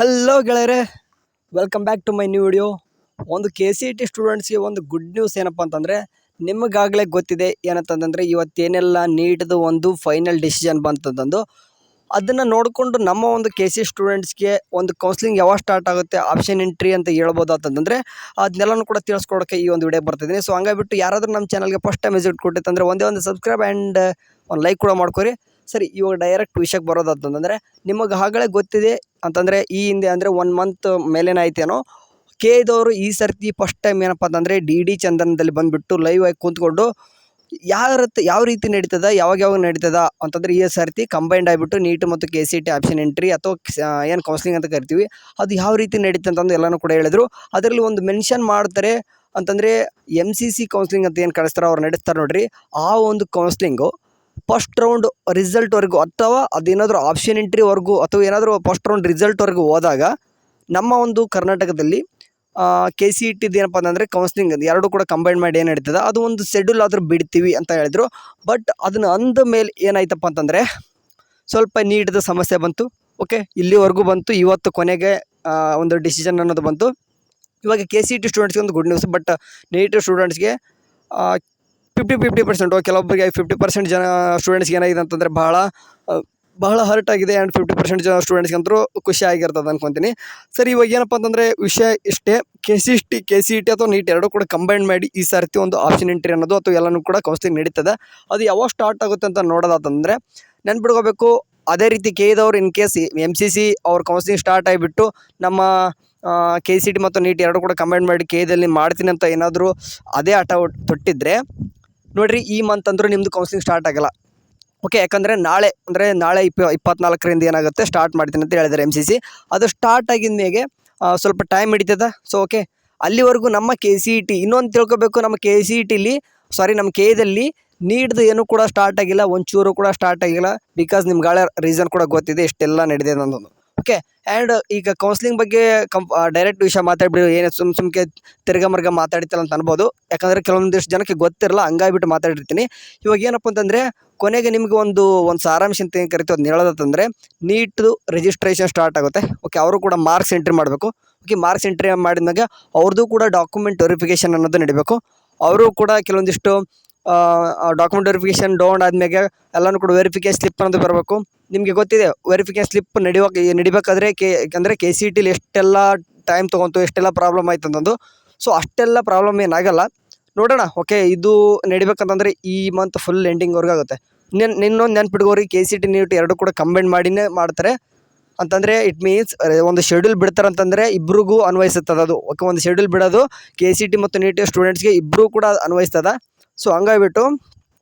Hello ಗೆಳೆಯರೆ, welcome back to my new video. ಒಂದು KCET ಸ್ಟೂಡೆಂಟ್ಸ್ಗೆ ಒಂದು ಗುಡ್ ನ್ಯೂಸ್ ಏನಪ್ಪ ಅಂತಂದರೆ, ನಿಮಗಾಗಲೇ ಗೊತ್ತಿದೆ ಏನಂತಂದರೆ ಇವತ್ತೇನೆಲ್ಲ ನೀಟ್ದು ಒಂದು ಫೈನಲ್ ಡಿಸಿಷನ್ ಬಂತಂದು. ಅದನ್ನು ನೋಡಿಕೊಂಡು ನಮ್ಮ ಒಂದು KCET ಸ್ಟೂಡೆಂಟ್ಸ್ಗೆ ಒಂದು ಕೌನ್ಸ್ಲಿಂಗ್ ಯಾವಾಗ ಸ್ಟಾರ್ಟ್ ಆಗುತ್ತೆ, ಆಪ್ಷನ್ ಎಂಟ್ರಿ ಅಂತ ಹೇಳ್ಬೋದು ಅಂತಂದರೆ ಅದನ್ನೆಲ್ಲನೂ ಕೂಡ ತಿಳಿಸ್ಕೊಡೋಕ್ಕೆ ಈ ಒಂದು ವಿಡಿಯೋ ಬರ್ತಿದ್ದೀನಿ. ಸೊ ಹಂಗಾಗಿಬಿಟ್ಟು ಯಾರಾದರೂ ನಮ್ಮ ಚಾನಲ್ಗೆ ಫಸ್ಟ್ ಟೈಮ್ ವಿಸಿಟ್ ಕೊಟ್ಟಿತ್ತಂದರೆ ಒಂದೇ ಒಂದು ಸಬ್ಸ್ಕ್ರೈಬ್ ಆ್ಯಂಡ್ ಒಂದು ಲೈಕ್ ಕೂಡ ಮಾಡ್ಕೊರಿ. ಸರಿ, ಇವಾಗ ಡೈರೆಕ್ಟ್ ವಿಷಯಕ್ಕೆ ಬರೋದು ಅಂತಂದರೆ, ನಿಮಗೆ ಆಗಲೇ ಗೊತ್ತಿದೆ ಅಂತಂದರೆ ಈ ಹಿಂದೆ ಅಂದರೆ 1 ಮಂತ್ ಮೇಲೇನಾಯ್ತೇನೋ ಕೆದವರು ಈ ಸರ್ತಿ ಫಸ್ಟ್ ಟೈಮ್ ಏನಪ್ಪ ಅಂತಂದರೆ DD ಚಂದನದಲ್ಲಿ ಬಂದುಬಿಟ್ಟು ಲೈವ್ ಆಗಿ ಕೂತ್ಕೊಂಡು ಯಾವ ರೀತಿ ನಡೀತದ, ಯಾವಾಗ ನಡೀತದ ಅಂತಂದರೆ ಈ ಸರ್ತಿ ಕಂಬೈಂಡ್ ಆಗಿಬಿಟ್ಟು ನೀಟ್ ಮತ್ತು KCET ಆಪ್ಷನ್ ಎಂಟ್ರಿ ಅಥವಾ ಏನು ಕೌನ್ಸ್ಲಿಂಗ್ ಅಂತ ಕರಿತೀವಿ ಅದು ಯಾವ ರೀತಿ ನಡೀತದೆ ಅಂತಂದು ಎಲ್ಲನೂ ಕೂಡ ಹೇಳಿದರು. ಅದರಲ್ಲಿ ಒಂದು ಮೆನ್ಷನ್ ಮಾಡ್ತಾರೆ ಅಂತಂದರೆ MCC ಕೌನ್ಸ್ಲಿಂಗ್ ಅಂತ ಏನು ಕಳಿಸ್ತಾರೆ ಅವ್ರು ನಡೆಸ್ತಾರೆ ನೋಡ್ರಿ. ಆ ಒಂದು ಕೌನ್ಸ್ಲಿಂಗು ಫಸ್ಟ್ ರೌಂಡ್ ರಿಸಲ್ಟ್ವರೆಗೂ ಅಥವಾ ಅದೇನಾದರೂ ಆಪ್ಷನ್ ಎಂಟ್ರಿವರೆಗೂ ಅಥವಾ ಏನಾದರೂ ಫಸ್ಟ್ ರೌಂಡ್ ರಿಸಲ್ಟ್ವರೆಗೂ ಹೋದಾಗ ನಮ್ಮ ಒಂದು ಕರ್ನಾಟಕದಲ್ಲಿ KCETದು ಏನಪ್ಪ ಅಂತಂದರೆ ಕೌನ್ಸ್ಲಿಂಗ್ ಎರಡು ಕೂಡ ಕಂಬೈನ್ ಮಾಡಿ ಏನು ನಡೀತದೆ ಅದು ಒಂದು ಶೆಡ್ಯೂಲ್ ಆದರೂ ಬಿಡ್ತೀವಿ ಅಂತ ಹೇಳಿದರು. ಬಟ್ ಅದನ್ನು ಅಂದ ಮೇಲೆ ಏನಾಯ್ತಪ್ಪ ಅಂತಂದರೆ ಸ್ವಲ್ಪ ನೀಟ್ದು ಸಮಸ್ಯೆ ಬಂತು. ಓಕೆ, ಇಲ್ಲಿವರೆಗೂ ಬಂತು. ಇವತ್ತು ಕೊನೆಗೆ ಒಂದು ಡಿಸಿಷನ್ ಅನ್ನೋದು ಬಂತು. ಇವಾಗ KCET ಸ್ಟೂಡೆಂಟ್ಸ್ಗೆ ಒಂದು ಗುಡ್ ನ್ಯೂಸ್. ಬಟ್ ನೀಟ್ ಸ್ಟೂಡೆಂಟ್ಸ್ಗೆ 50% ಕೆಲವೊಬ್ಬರಿಗೆ 50% ಜನ ಸ್ಟೂಡೆಂಟ್ಸ್ಗೆ ಏನಾಗಿದೆ ಅಂತಂದರೆ ಬಹಳ ಹರ್ಟ್ ಆಗಿದೆ. ಆ್ಯಂಡ್ 50% ಜನ ಸ್ಟೂಡೆಂಟ್ಸ್ಗಂತೂ ಖುಷಿ ಆಗಿರ್ತದೆ ಅಂದ್ಕೊತೀನಿ. ಸರಿ, ಇವಾಗ ಏನಪ್ಪ ಅಂತಂದರೆ ವಿಷಯ ಇಷ್ಟೇ. KCET ಅಥವಾ ನೀಟ್ ಎರಡೂ ಕೂಡ ಕಂಬೈನ್ ಮಾಡಿ ಈ ಸರ್ತಿ ಒಂದು ಆಪ್ಷನ್ ಎಂಟ್ರಿ ಅನ್ನೋದು ಅಥವಾ ಎಲ್ಲನೂ ಕೂಡ ಕೌನ್ಸ್ಲಿಂಗ್ ನಡೀತದೆ. ಅದು ಯಾವಾಗ ಸ್ಟಾರ್ಟ್ ಆಗುತ್ತೆ ಅಂತ ನೋಡೋದಾತಂದರೆ ನೆನ್ಪಿಡ್ಕೋಬೇಕು. ಅದೇ ರೀತಿ ಕೆದವ್ರು ಇನ್ ಕೇಸ್ MCC ಅವ್ರ ಕೌನ್ಸ್ಲಿಂಗ್ ಸ್ಟಾರ್ಟ್ ಆಗಿಬಿಟ್ಟು ನಮ್ಮ KCET ಮತ್ತು ನೀಟ್ ಎರಡು ಕೂಡ ಕಂಬೈನ್ ಮಾಡಿ ಕೆದಲ್ಲಿ ಮಾಡ್ತೀನಿ ಅಂತ ಏನಾದರೂ ಅದೇ ಆಟ ತೊಟ್ಟಿದ್ರೆ ನೋಡಿರಿ, ಈ ಮಂತ್ ಅಂದರೂ ನಿಮ್ಮದು ಕೌನ್ಸ್ಲಿಂಗ್ ಸ್ಟಾರ್ಟ್ ಆಗಲ್ಲ. ಓಕೆ, ಯಾಕಂದರೆ ನಾಳೆ 24ರಿಂದ ಏನಾಗುತ್ತೆ ಸ್ಟಾರ್ಟ್ ಮಾಡ್ತೀನಿ ಅಂತ ಹೇಳಿದ್ದಾರೆ MCC. ಅದು ಸ್ಟಾರ್ಟ್ ಆಗಿದ ಮೇಗೆ ಸ್ವಲ್ಪ ಟೈಮ್ ಹಿಡಿತದ. ಸೊ ಓಕೆ, ಅಲ್ಲಿವರೆಗೂ ನಮ್ಮ KCET ಇನ್ನೊಂದು ತಿಳ್ಕೊಬೇಕು, ನಮ್ಮ ನಮ್ಮ ಕೆದಲ್ಲಿ ನೀಟ್ದು ಏನೂ ಕೂಡ ಸ್ಟಾರ್ಟ್ ಆಗಿಲ್ಲ, ಒಂಚೂರು ಕೂಡ ಸ್ಟಾರ್ಟ್ ಆಗಿಲ್ಲ. ಬಿಕಾಸ್ ನಿಮ್ಗಾಳೆ ರೀಸನ್ ಕೂಡ ಗೊತ್ತಿದೆ ಇಷ್ಟೆಲ್ಲ ನಡೆದಿದೆ ಅನ್ನೋದು. ಓಕೆ, ಆ್ಯಂಡ್ ಈಗ ಕೌನ್ಸ್ಲಿಂಗ್ ಬಗ್ಗೆ ಡೈರೆಕ್ಟ್ ವಿಷಯ ಮಾತಾಡ್ಬಿಡಿ, ಏನು ಸುಮ್ಕೆ ತಿರ್ಗಮರ್ಗ ಮಾತಾಡ್ತಿಲ್ಲ ಅಂತ ಅನ್ಬೋದು. ಯಾಕಂದರೆ ಕೆಲವೊಂದಿಷ್ಟು ಜನಕ್ಕೆ ಗೊತ್ತಿರಲ್ಲ, ಹಂಗಾಗಿಬಿಟ್ಟು ಮಾತಾಡಿರ್ತೀನಿ. ಇವಾಗ ಏನಪ್ಪ ಅಂತಂದರೆ ಕೊನೆಗೆ ನಿಮಗೆ ಒಂದು ಸಾರಾಂಶ ಅಂತ ಏನು ಕರಿತೀವಿ ಅದನ್ನ ಹೇಳೋದಂತಂದರೆ ನೀಟ್ದು ರಿಜಿಸ್ಟ್ರೇಷನ್ ಸ್ಟಾರ್ಟ್ ಆಗುತ್ತೆ. ಓಕೆ, ಅವರು ಕೂಡ ಮಾರ್ಕ್ಸ್ ಎಂಟ್ರಿ ಮಾಡಬೇಕು. ಓಕೆ, ಮಾರ್ಕ್ಸ್ ಎಂಟ್ರಿ ಮಾಡಿದಾಗ ಅವ್ರದ್ದು ಕೂಡ ಡಾಕ್ಯುಮೆಂಟ್ ವೆರಿಫಿಕೇಷನ್ ಅನ್ನೋದು ನಡಿಬೇಕು. ಅವರು ಕೂಡ ಕೆಲವೊಂದಿಷ್ಟು ಡಾಕ್ಯುಮೆಂಟ್ ವೆರಿಫಿಕೇಷನ್ ಡೌನ್ ಆದಮೇಲೆ ಎಲ್ಲನೂ ಕೂಡ ವೆರಿಫಿಕೇಷನ್ ಸ್ಲಿಪ್ ಅನ್ನೋದು ಬರಬೇಕು. ನಿಮಗೆ ಗೊತ್ತಿದೆ ವೆರಿಫಿಕೇಷನ್ ಸ್ಲಿಪ್ ನಡಿಬೇಕಾದ್ರೆ ಅಂದರೆ KCETಲಿ ಎಷ್ಟೆಲ್ಲ ಟೈಮ್ ತೊಗೊಂತು, ಎಷ್ಟೆಲ್ಲ ಪ್ರಾಬ್ಲಮ್ ಆಯ್ತು ಅಂತಂದು. ಸೊ ಅಷ್ಟೆಲ್ಲ ಪ್ರಾಬ್ಲಮ್ ಏನಾಗಲ್ಲ, ನೋಡೋಣ. ಓಕೆ, ಇದು ನಡಿಬೇಕಂತಂದರೆ ಈ ಮಂತ್ ಫುಲ್ ಎಂಡಿಂಗ್ವರೆಗೂ ಆಗುತ್ತೆ. ಇನ್ನೊಂದು ನೆನ್ಪಿಟ್ಕೋರಿ, KCET ನೀಟ್ ಎರಡು ಕೂಡ ಕಂಬೈನ್ ಮಾಡಿನೇ ಮಾಡ್ತಾರೆ ಅಂತಂದರೆ ಇಟ್ ಮೀನ್ಸ್ ಒಂದು ಶೆಡ್ಯೂಲ್ ಬಿಡ್ತಾರೆ ಅಂತಂದರೆ ಇಬ್ರಿಗೂ ಅನ್ವಯಿಸ್ತದೆ ಅದು. ಓಕೆ, ಒಂದು ಶೆಡ್ಯೂಲ್ ಬಿಡೋದು KCET ಮತ್ತು ನೀಟ್ ಸ್ಟೂಡೆಂಟ್ಸ್ಗೆ ಇಬ್ಬರೂ ಕೂಡ ಅನ್ವಯಿಸ್ತದೆ. ಸೊ ಹಂಗಾಗಿಬಿಟ್ಟು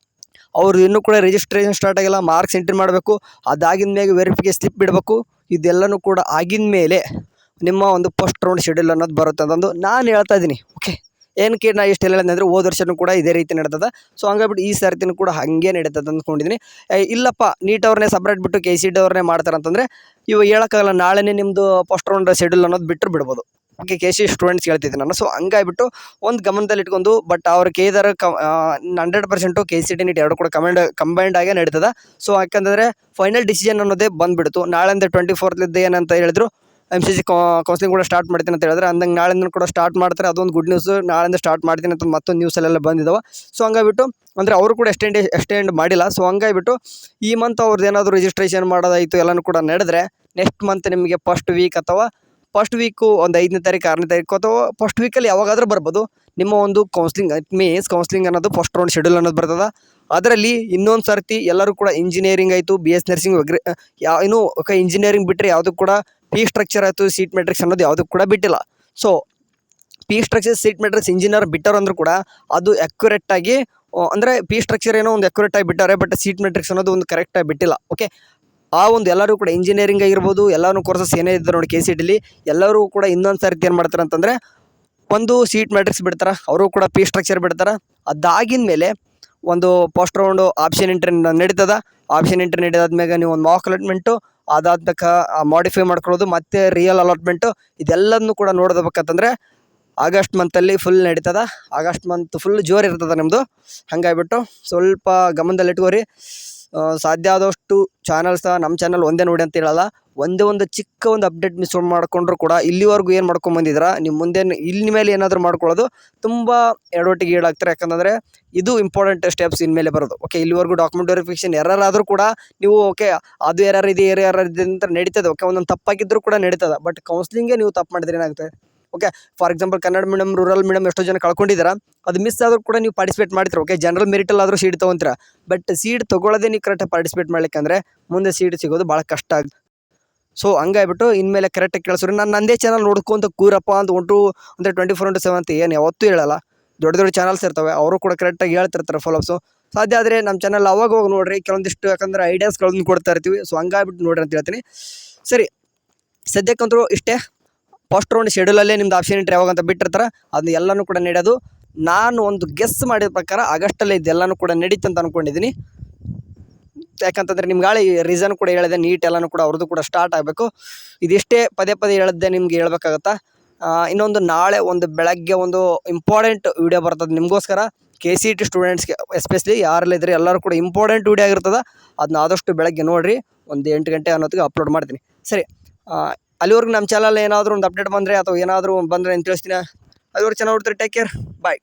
ಅವರು ಇನ್ನೂ ಕೂಡ ರಿಜಿಸ್ಟ್ರೇಷನ್ ಸ್ಟಾರ್ಟ್ ಆಗಿಲ್ಲ, ಮಾರ್ಕ್ಸ್ ಎಂಟ್ರಿ ಮಾಡಬೇಕು. ಅದಾಗಿದ ಮೇಲೆ ವೆರಿಫಿಕೇಷನ್ ಸ್ಲಿಪ್ ಬಿಡಬೇಕು. ಇದೆಲ್ಲನೂ ಕೂಡ ಆಗಿದ ಮೇಲೆ ನಿಮ್ಮ ಒಂದು ಫಸ್ಟ್ ರೌಂಡ್ ಶೆಡ್ಯೂಲ್ ಅನ್ನೋದು ಬರುತ್ತೆ ಅಂತಂದು ನಾನು ಹೇಳ್ತಾ ಇದ್ದೀನಿ. ಓಕೆ, ಏನಕ್ಕೆ ನಾನು ಇಷ್ಟೆಲ್ಲ ಹೇಳಿದ್ರೆ ಹೋದ ವರ್ಷವೂ ಕೂಡ ಇದೇ ರೀತಿ ನಡೀತದೆ. ಸೊ ಹಂಗಾಗ್ಬಿಟ್ಟು ಈ ಸರ್ತಿನೂ ಕೂಡ ಹಾಗೆ ನಡೀತದೆ ಅಂದ್ಕೊಂಡಿದ್ದೀನಿ. ಇಲ್ಲಪ್ಪ ನೀಟ್ ಅವ್ರನ್ನೇ ಸಪ್ರೇಟ್ ಬಿಟ್ಟು KCET ಅವ್ರನ್ನೇ ಮಾಡ್ತಾರೆ ಅಂತಂದರೆ ಇವಾಗ ಹೇಳೋಕ್ಕಾಗಲ್ಲ, ನಾಳೆನೇ ನಿಮ್ಮದು ಫಸ್ಟ್ ರೌಂಡ್ ಶೆಡ್ಯೂಲ್ ಅನ್ನೋದು ಬಿಡ್ಬೋದು. ಓಕೆ, KCET ಸ್ಟೂಡೆಂಟ್ಸ್ ಹೇಳ್ತಿದ್ದೀನಿ ನಾನು. ಸೊ ಹಂಗಾಗಿಬಿಟ್ಟು ಒಂದು ಗಮನದಲ್ಲಿ ಇಟ್ಕೊಂಡು, ಬಟ್ ಅವ್ರು ಕೇದಾರ 100% KCET ನೀಟ್ ಎರಡು ಕೂಡ ಕಂಬೈಂಡ್ ಆಗೇ ನಡೀತದೆ. ಸೊ ಯಾಕಂತಂದರೆ ಫೈನಲ್ ಡಿಸಿಷನ್ ಅನ್ನೋದೇ ಬಂದುಬಿಡ್ತು. ನಾಳೆಯಿಂದ 24th ಏನಂತ ಹೇಳಿದ್ರು, MCC ಕೌನ್ಸ್ಲಿಂಗ್ ಕೂಡ ಸ್ಟಾರ್ಟ್ ಮಾಡ್ತೀನಿ ಅಂತ ಹೇಳಿದ್ರೆ, ಅಂದಂಗೆ ನಾಳೆಯಿಂದ ಕೂಡ ಸ್ಟಾರ್ಟ್ ಮಾಡ್ತಾರೆ. ಅದೊಂದು ಗುಡ್ ನ್ಯೂಸ್. ನಾಳೆಯಿಂದ ಸ್ಟಾರ್ಟ್ ಮಾಡ್ತೀನಿ ಅಂತ ಮತ್ತೊಂದು ನ್ಯೂಸಲ್ಲೆಲ್ಲ ಬಂದಿದ್ದಾವೆ. ಸೊ ಹಂಗಾಗಿಬಿಟ್ಟು ಅಂದರೆ ಅವರು ಕೂಡ ಎಕ್ಸ್ಟೆಂಡ್ ಮಾಡಿಲ್ಲ. ಸೊ ಹಂಗಾಗಿಬಿಟ್ಟು ಈ ಮಂತ್ ಅವ್ರದ್ದು ಏನಾದರೂ ರಿಜಿಸ್ಟ್ರೇಷನ್ ಮಾಡೋದಾಯಿತು ಎಲ್ಲನೂ ಕೂಡ ನಡೆದ್ರೆ ನೆಕ್ಸ್ಟ್ ಮಂತ್ ನಿಮಗೆ ಫಸ್ಟ್ ವೀಕು ಒಂದು 5ನೇ ತಾರೀಕು 6ನೇ ತಾರೀಕು ಅಥವಾ ಫಸ್ಟ್ ವೀಕಲ್ಲಿ ಯಾವಾಗಾದರೂ ಬರ್ಬೋದು ನಿಮ್ಮ ಒಂದು ಕೌನ್ಸ್ಲಿಂಗ್. ಇಟ್ ಮೀನ್ಸ್ ಕೌನ್ಸ್ಲಿಂಗ್ ಅನ್ನೋದು ಫಸ್ಟ್ ರೌಂಡ್ ಶೆಡ್ಯೂಲ್ ಅನ್ನೋದು ಬರ್ತದೆ. ಅದರಲ್ಲಿ ಇನ್ನೊಂದು ಸರ್ತಿ ಎಲ್ಲರೂ ಕೂಡ ಇಂಜಿನಿಯರಿಂಗ್ ಆಯಿತು, BS ನರ್ಸಿಂಗ್ ಇನ್ನೂ ಇಂಜಿನಿಯರಿಂಗ್ ಬಿಟ್ಟರೆ ಯಾವುದೂ ಕೂಡ ಫೀ ಸ್ಟ್ರಕ್ಚರ್ ಆಯಿತು, ಸೀಟ್ ಮೆಟ್ರಿಕ್ಸ್ ಅನ್ನೋದು ಯಾವುದೂ ಕೂಡ ಬಿಟ್ಟಿಲ್ಲ. So fee structure, seat matrix engineer ಬಿಟ್ಟರು ಅಂದರೂ ಕೂಡ ಅದು ಅಕ್ಯುರೇಟಾಗಿ, ಅಂದರೆ ಫೀ ಸ್ಟ್ರಕ್ಚರ್ ಏನೋ ಒಂದು ಅಕ್ಯುರೇಟಾಗಿ ಬಿಟ್ಟಾರೆ, ಬಟ್ ಸೀಟ್ ಮೆಟ್ರಿಕ್ಸ್ ಅನ್ನೋದು ಒಂದು ಕರೆಕ್ಟಾಗಿ ಬಿಟ್ಟಿಲ್ಲ. ಓಕೆ, ಆ ಒಂದು ಎಲ್ಲರೂ ಕೂಡ ಇಂಜಿನಿಯರಿಂಗ್ ಆಗಿರ್ಬೋದು, ಎಲ್ಲರೂ ಕೋರ್ಸಸ್ ಏನೇ ಇದ್ದಾರೆ ನೋಡಿ KCETಲಿ ಎಲ್ಲರೂ ಕೂಡ ಇನ್ನೊಂದು ಸರ್ತಿ ಏನು ಮಾಡ್ತಾರೆ ಅಂತಂದರೆ ಒಂದು ಸೀಟ್ ಮ್ಯಾಟ್ರಿಕ್ಸ್ ಬಿಡ್ತಾರೆ, ಅವರು ಕೂಡ ಫೀ ಸ್ಟ್ರಕ್ಚರ್ ಬಿಡ್ತಾರೆ. ಅದಾಗಿದ ಮೇಲೆ ಒಂದು ಫಸ್ಟ್ ರೌಂಡು ಆಪ್ಷನ್ ಎಂಟ್ರಿ ನಡೀತದೆ. ಆಪ್ಷನ್ ಎಂಟ್ರಿ ನಡೀದಾದ್ಮೇಲೆ ನೀವು ಒಂದು ಮಾಕ್ ಅಲಾಟ್ಮೆಂಟು, ಅದಾದ್ಮೇಕ ಮಾಡಿಫೈ ಮಾಡ್ಕೊಳ್ಳೋದು, ಮತ್ತು ರಿಯಲ್ ಅಲಾಟ್ಮೆಂಟು, ಇದೆಲ್ಲದನ್ನು ಕೂಡ ನೋಡೋದಬೇಕಂತಂದರೆ ಆಗಸ್ಟ್ ಮಂತಲ್ಲಿ ಫುಲ್ ನಡೀತದೆ. ಆಗಸ್ಟ್ ಮಂತ್ ಫುಲ್ ಜೋರು ಇರ್ತದೆ ನಿಮ್ಮದು. ಹಾಗಾಗಿಬಿಟ್ಟು ಸ್ವಲ್ಪ ಗಮನದಲ್ಲಿಟ್ಕೋರಿ. ಸಾಧ್ಯ ಆದಷ್ಟು ಚಾನಲ್ಸ್ ನಮ್ಮ ಚಾನಲ್ ಒಂದೇ ನೋಡಿ ಅಂತ ಹೇಳಲ್ಲ, ಒಂದೇ ಒಂದು ಚಿಕ್ಕ ಒಂದು ಅಪ್ಡೇಟ್ ಮಿಸ್ ಮಾಡಿಕೊಂಡ್ರು ಕೂಡ ಇಲ್ಲಿವರೆಗೂ ಏನು ಮಾಡ್ಕೊಂಡು ಬಂದಿದ್ದೀರಾ, ನಿಮ್ಮ ಮುಂದೆ ಇಲ್ಲಿ ಮೇಲೆ ಏನಾದರೂ ಮಾಡ್ಕೊಳ್ಳೋದು ತುಂಬ ಎಡವಟ್ಟಿಗೆ ಈಡಾಗ್ತಾರೆ. ಯಾಕಂತಂದರೆ ಇದು ಇಂಪಾರ್ಟೆಂಟ್ ಸ್ಟೆಪ್ಸ್ ಇನ್ಮೇಲೆ ಬರೋದು. ಓಕೆ, ಇಲ್ಲಿವರೆಗೂ ಡಾಕ್ಯುಮೆಂಟ್ ವೆರಿಫಿಕೇಷನ್ ಎರರ್ ಆದರೂ ಕೂಡ ನೀವು ಓಕೆ ಅದು ಎರರ್ ಇದೆ ಅಂತ ನಡೀತದೆ. ಓಕೆ, ಒಂದೊಂದು ತಪ್ಪಾಗಿದ್ದರೂ ಕೂಡ ನಡೀತದೆ. ಬಟ್ ಕೌನ್ಸ್ಲಿಂಗೇ ನೀವು ತಪ್ಪು ಮಾಡಿದ್ರೆ ಏನಾಗುತ್ತೆ? Okay, for example Kannada medium, rural medium ಎಷ್ಟೋ ಜನ ಕಳ್ಕೊಂಡಿದ್ದೀರಾ. ಅದು ಮಿಸ್ ಆದರೂ ಕೂಡ ನೀವು ಪಾರ್ಟಿಸಿಪೇಟ್ ಮಾಡ್ತೀರಾ. ಓಕೆ, ಜನರಲ್ ಮೆರಿಟಲ್ಲಿ ಆದರೂ ಸೀಟ್ ತೊಗೊತೀರಾ. ಬಟ್ ಸೀಟ್ ತೊಗೊಳ್ಳೋದೇ ನೀವು ಕರೆಕ್ಟಾಗಿ ಪಾರ್ಟಿಸಿಪೇಟ್ ಮಾಡ್ಲಿಕ್ಕೆ ಅಂದರೆ ಮುಂದೆ ಸೀಟ್ ಸಿಗೋದು ಭಾಳ ಕಷ್ಟ ಆಗುತ್ತೆ. ಸೊ ಹಂಗಾಗ್ಬಿಟ್ಟು ಇನ್ಮೇಲೆ ಕರೆಕ್ಟಾಗಿ ಕೇಳಿಸ್ರಿ. ನಾನು ನಂದೇ ಚಾನಲ್ ನೋಡ್ಕೊಂತ ಕೂರಪ್ಪ ಅಂತ ಉಂಟು ಅಂದರೆ 24/7 ಅಂತ ಏನು ಯಾವತ್ತೂ ಹೇಳಲ್ಲ. ದೊಡ್ಡ ದೊಡ್ಡ ಚಾನಲ್ಸ್ ಇರ್ತವೆ, ಅವರು ಕೂಡ ಕರೆಕ್ಟಾಗಿ ಹೇಳ್ತಿರ್ತಾರೆ ಫಾಲೋಪ್ಸು. ಸಾಧ್ಯ ಆದರೆ ನಮ್ಮ ಚಾನಲ್ ಅವಾಗ ಹೋಗಿ ನೋಡಿರಿ, ಕೆಲವೊಂದಿಷ್ಟು ಯಾಕಂದರೆ ಐಡಿಯಾಸ್ಗಳನ್ನು ಕೊಡ್ತಾ ಇರ್ತೀವಿ. ಸೊ ಹಂಗಾಗ್ಬಿಟ್ಟು ನೋಡ್ರಿ ಅಂತ ಹೇಳ್ತೀನಿ. ಸರಿ, ಸದ್ಯಕ್ಕಂತರೂ ಇಷ್ಟೇ. ಫಸ್ಟ್ ರೌಂಡ್ ಶೆಡ್ಯೂಲಲ್ಲೇ ನಿಮ್ದು ಆಪ್ಷನ್ ಎಂಟ್ರಿ ಯಾವಾಗ ಅಂತ ಬಿಟ್ಟಿರ್ತಾರೆ, ಅದನ್ನ ಎಲ್ಲನೂ ಕೂಡ ನಡೆಯೋದು. ನಾನು ಒಂದು ಗೆಸ್ ಮಾಡಿದ ಪ್ರಕಾರ ಆಗಸ್ಟಲ್ಲೇ ಇದೆಲ್ಲನೂ ಕೂಡ ನಡೀತು ಅಂತ ಅಂದ್ಕೊಂಡಿದ್ದೀನಿ. ಯಾಕಂತಂದರೆ ನಿಮ್ಗೆ ಗಾಳಿ ರೀಸನ್ ಕೂಡ ಹೇಳಿದೆ, ನೀಟ್ ಎಲ್ಲನೂ ಕೂಡ ಅವ್ರದ್ದು ಕೂಡ ಸ್ಟಾರ್ಟ್ ಆಗಬೇಕು. ಇದಿಷ್ಟೇ ಪದೇ ಪದೇ ಹೇಳಿದ್ದೆ ನಿಮ್ಗೆ ಹೇಳ್ಬೇಕಾಗತ್ತಾ. ಇನ್ನೊಂದು ನಾಳೆ ಒಂದು ಬೆಳಗ್ಗೆ ಒಂದು ಇಂಪಾರ್ಟೆಂಟ್ ವಿಡಿಯೋ ಬರ್ತದೆ ನಿಮಗೋಸ್ಕರ. KCET ಸ್ಟೂಡೆಂಟ್ಸ್ಗೆ ಎಸ್ಪೆಷಲಿ ಯಾರೆಲ್ಲ ಇದ್ದರೆ ಎಲ್ಲರೂ ಕೂಡ ಇಂಪಾರ್ಟೆಂಟ್ ವಿಡಿಯೋ ಆಗಿರ್ತದೆ. ಅದನ್ನ ಆದಷ್ಟು ಬೆಳಗ್ಗೆ ನೋಡಿರಿ, ಒಂದು 8 ಗಂಟೆ ಅನ್ನೋತ್ತಿಗೆ ಅಪ್ಲೋಡ್ ಮಾಡ್ತೀನಿ. ಸರಿ, ಅಲ್ಲಿವರೆಗೂ ನಮ್ಮ ಚಾನಲ್ ಏನಾದರೂ ಒಂದು ಅಪ್ಡೇಟ್ ಬಂದರೆ ಅಥವಾ ಏನಾದರೂ ಬಂದರೆ ಅಂತ ತಿಳಿಸ್ತೀನಿ. ಅಲ್ಲಿವರೆಗೂ ಚೆನ್ನಾಗಿ ನೋಡ್ತೀರಿ. ಟೇಕ್ ಕೇರ್, ಬಾಯ್.